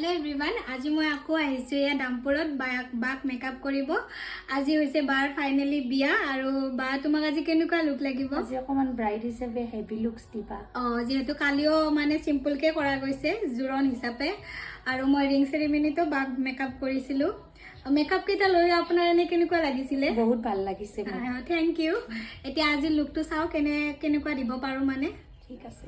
hello everyone आज मैं आको आहिছো या दामपुरत बाक मेकअप करिब আজি হৈছে বাৰ ফাইনালি বিয়া আৰু বা তোমাক আজি কেনেকুৱা লুক লাগিব আজি অকমান ব্ৰাইড হিচাপে হেভি লুকস দিবা যেহেতু কালিও মানে সিম্পল কে কৰা গৈছে জুৰন হিচাপে আৰু মই ৰিং সেৰেমনিটো বাক মেকআপ কৰিছিলো মেকআপ কেটা লৈ আপোনাৰ এনে কেনেকুৱা লাগিছিলে বহুত ভাল লাগিছে থ্যাংক ইউ এতিয়া আজি লুকটো চাও কেনেকুৱা দিব পাৰো মানে ঠিক আছে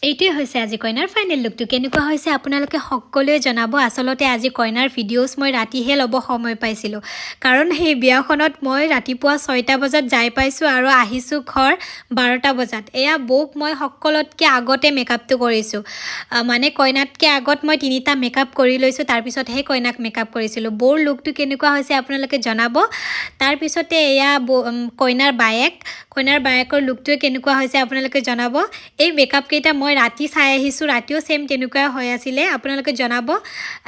এইটোৱে হৈছে আজি কইনাৰ ফাইনেল লুকটো কেনেকুৱা হৈছে আপোনালোকে সকলোৱে জনাব আসলতে আজি কইনাৰ ভিডিঅ'ছ মই ৰাতিহে ল'ব সময় পাইছিলোঁ কাৰণ সেই বিয়াখনত মই ৰাতিপুৱা 6টা বজাত যাই পাইছোঁ আৰু আহিছোঁ ঘৰ 12টা বজাত এয়া বৌক মই সকলোতকৈ আগতে মেকআপটো কৰিছোঁ মানে কইনাতকৈ আগত মই 3টা মেকআপ কৰি লৈছোঁ তাৰপিছতহে কইনাক মেকআপ কৰিছিলোঁ বৌৰ লুকটো কেনেকুৱা হৈছে আপোনালোকে জনাব তাৰপিছতে এয়া কইনাৰ বায়েকৰ লুকটোৱে কেনেকুৱা হৈছে আপোনালোকে জনাব এই মেকআপ কেইটা মই ৰাতি চাই আহিছোঁ ৰাতিও সেম তেনেকুৱা হৈ আছিলে আপোনালোকে জনাব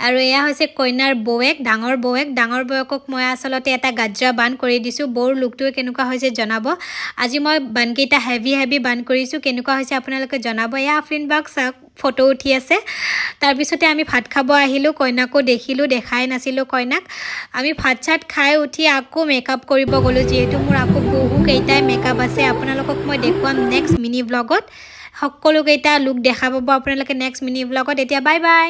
আৰু এয়া হৈছে কইনাৰ ডাঙৰ বৌয়েকক মই আসলতে এটা গাজৰা বান কৰি দিছোঁ বৌৰ লুকটোৱে কেনেকুৱা হৈছে জনাব আজি মই বানকেইটা হেভি বান কৰিছোঁ কেনেকুৱা হৈছে আপোনালোকে জনাব এয়া আফৰিন বাক ফটো উঠি আছে তাৰপিছতে আমি ভাত খাব আহিলোঁ কইনাকো দেখাই নাছিলোঁ কইনাক আমি ভাত চাত খাই উঠি আকৌ মেকআপ কৰিব গ'লোঁ যিহেতু মোৰ আকৌ বহুকেইটাই মেকআপ আছে আপোনালোকক মই দেখুৱাম নেক্সট মিনি ব্লগত সকলোকেইটা লুক দেখা পাব আপোনালোকে নেক্সট মিনি ব্লগত এতিয়া বাই বাই